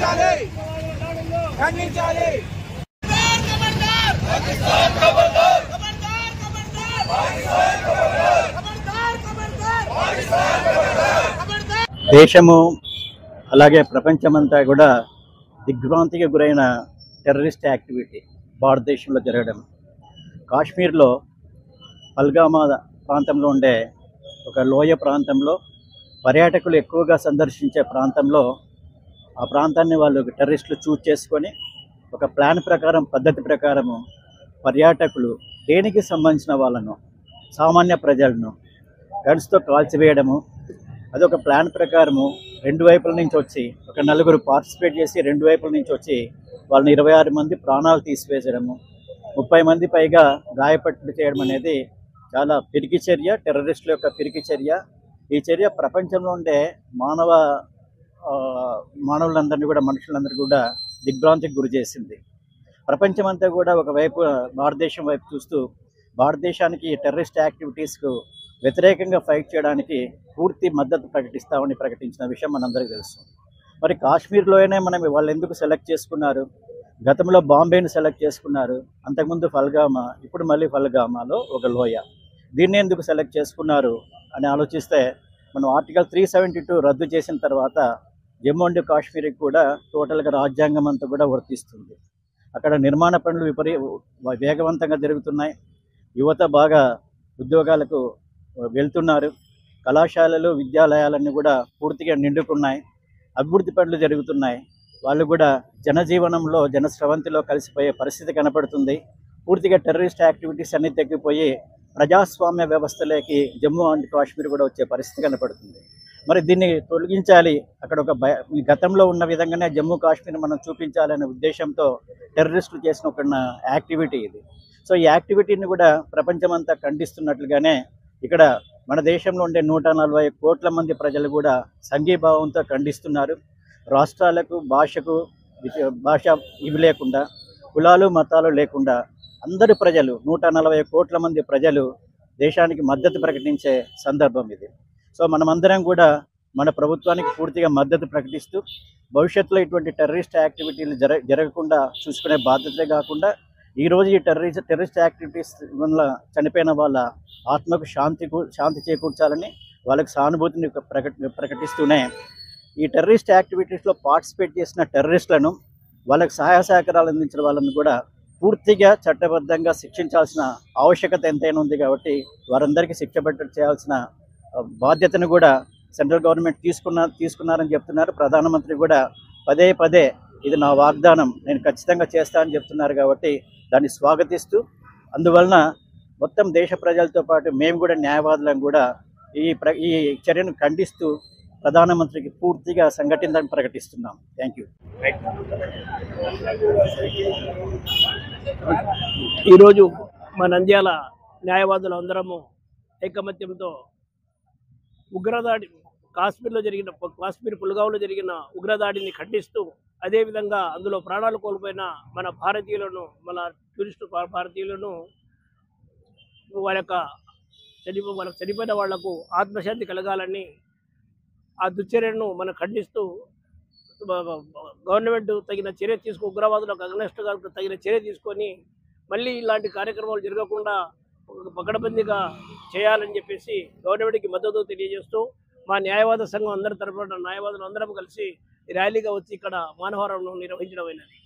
ఖండించాలి ఖండించాలి దేశము అలాగే ప్రపంచమంతా కూడా దిగ్భ్రాంతికి గురైన టెర్రరిస్ట్ యాక్టివిటీ భారతదేశంలో జరగడం. కాశ్మీర్లో పల్గామా ప్రాంతంలో ఉండే ఒక లోయ ప్రాంతంలో పర్యాటకులు ఎక్కువగా సందర్శించే ప్రాంతంలో ఆ ప్రాంతాన్ని వాళ్ళు టెర్రరిస్టులు చూజ్ చేసుకొని ఒక ప్లాన్ ప్రకారం పద్ధతి ప్రకారము పర్యాటకులు దేనికి సంబంధించిన వాళ్ళను సామాన్య ప్రజలను గన్స్తో కాల్చివేయడము. అదొక ప్లాన్ ప్రకారము రెండు వైపుల నుంచి వచ్చి ఒక నలుగురు పార్టిసిపేట్ చేసి రెండు వైపుల నుంచి వచ్చి వాళ్ళని 26 మంది ప్రాణాలు తీసివేసడము, 30 మంది పైగా గాయపట్టు చేయడం అనేది చాలా పిరికి చర్య, టెర్రరిస్టుల యొక్క పిరికి చర్య. ఈ చర్య ప్రపంచంలో ఉండే మానవులందరినీ కూడా మనుషులందరినీ కూడా దిగ్భ్రాంతికి గురి చేసింది. ప్రపంచమంతా కూడా ఒకవైపు భారతదేశం వైపు చూస్తూ భారతదేశానికి టెర్రరిస్ట్ యాక్టివిటీస్కు వ్యతిరేకంగా ఫైట్ చేయడానికి పూర్తి మద్దతు ప్రకటించిన విషయం మనందరికీ తెలుసు. మరి కాశ్మీర్లోనే మనం వాళ్ళు ఎందుకు సెలెక్ట్ చేసుకున్నారు? గతంలో బాంబేని సెలెక్ట్ చేసుకున్నారు, అంతకుముందు ఫల్గామా, ఇప్పుడు మళ్ళీ ఫల్గామాలో ఒక లోయ. దీన్ని ఎందుకు సెలెక్ట్ చేసుకున్నారు అని ఆలోచిస్తే మనం ఆర్టికల్ 372 రద్దు చేసిన తర్వాత జమ్మూ అండ్ కాశ్మీర్కి కూడా టోటల్గా రాజ్యాంగం అంతా కూడా వర్తిస్తుంది. అక్కడ నిర్మాణ పనులు వేగవంతంగా జరుగుతున్నాయి, యువత బాగా ఉద్యోగాలకు వెళ్తున్నారు, కళాశాలలు విద్యాలయాలన్నీ కూడా పూర్తిగా నిండుకున్నాయి, అభివృద్ధి పనులు జరుగుతున్నాయి. వాళ్ళు కూడా జనజీవనంలో జనస్రవంతిలో కలిసిపోయే పరిస్థితి కనపడుతుంది. పూర్తిగా టెర్రరిస్ట్ యాక్టివిటీస్ అన్నీ తగ్గిపోయి ప్రజాస్వామ్య వ్యవస్థలోకి జమ్మూ అండ్ కాశ్మీర్ కూడా వచ్చే పరిస్థితి కనపడుతుంది. మరి దీన్ని తొలగించాలి, అక్కడ ఒక గతంలో ఉన్న విధంగానే జమ్మూ కాశ్మీర్ మనం చూపించాలనే ఉద్దేశంతో టెర్రరిస్టులు చేసిన ఒక యాక్టివిటీ ఇది. సో ఈ యాక్టివిటీని కూడా ప్రపంచమంతా ఖండిస్తున్నట్లుగానే ఇక్కడ మన దేశంలో ఉండే 140 కోట్ల మంది ప్రజలు కూడా సంఘీభావంతో ఖండిస్తున్నారు. రాష్ట్రాలకు భాష ఇవి లేకుండా, కులాలు మతాలు లేకుండా అందరు ప్రజలు 140 కోట్ల మంది ప్రజలు దేశానికి మద్దతు ప్రకటించే సందర్భం ఇది. సో మనమందరం కూడా మన ప్రభుత్వానికి పూర్తిగా మద్దతు ప్రకటిస్తూ భవిష్యత్తులో ఇటువంటి టెర్రరిస్ట్ యాక్టివిటీలు జరగకుండా చూసుకునే బాధ్యతే కాకుండా ఈరోజు ఈ టెర్రరిస్ట్ యాక్టివిటీస్ వల్ల చనిపోయిన వాళ్ళ ఆత్మకు శాంతి చేకూర్చాలని వాళ్ళకి సానుభూతిని ప్రకటిస్తూనే ఈ టెర్రరిస్ట్ యాక్టివిటీస్లో పార్టిసిపేట్ చేసిన టెర్రరిస్టులను, వాళ్ళకి సహాయ సహకారాలు అందించిన వాళ్ళని కూడా పూర్తిగా చట్టబద్ధంగా శిక్షించాల్సిన ఆవశ్యకత ఎంతైనా ఉంది. కాబట్టి వారందరికీ శిక్ష చేయాల్సిన బాధ్యతను కూడా సెంట్రల్ గవర్నమెంట్ తీసుకున్నారని చెప్తున్నారు. ప్రధానమంత్రి కూడా పదే ఇది నా వాగ్దానం, నేను ఖచ్చితంగా చేస్తానని చెప్తున్నారు. కాబట్టి దాన్ని స్వాగతిస్తూ, అందువలన మొత్తం దేశ ప్రజలతో పాటు మేము కూడా న్యాయవాదులను కూడా ఈ చర్యను ఖండిస్తూ ప్రధానమంత్రికి పూర్తిగా సంఘటిందని ప్రకటిస్తున్నాం. Thank you. ఈరోజు మా నంద్యాల న్యాయవాదులు అందరము ఐకమత్యంతో ఉగ్రదాడి కాశ్మీర్ పుల్గాంలో జరిగిన ఉగ్రదాడిని ఖండిస్తూ, అదేవిధంగా అందులో ప్రాణాలు కోల్పోయిన మన భారతీయులను, మన టూరిస్టు భారతీయులను, వాళ్ళకు చనిపోయిన వాళ్లకు ఆత్మశాంతి కలగాలని ఆ దుశ్చర్యను మనం ఖండిస్తూ గవర్నమెంట్ తగిన చర్య ఉగ్రవాదులకు అగ్నెస్ట్గా తగిన చర్య తీసుకొని మళ్ళీ ఇలాంటి కార్యక్రమాలు జరగకుండా పకడ్బందీగా చేయాలని చెప్పేసి గవర్నమెంట్కి మద్దతు తెలియజేస్తూ మా న్యాయవాద సంఘం అందరి తరపున న్యాయవాదులు అందరం కలిసి ర్యాలీగా వచ్చి ఇక్కడ మానవహారం నిర్వహించడమైనది.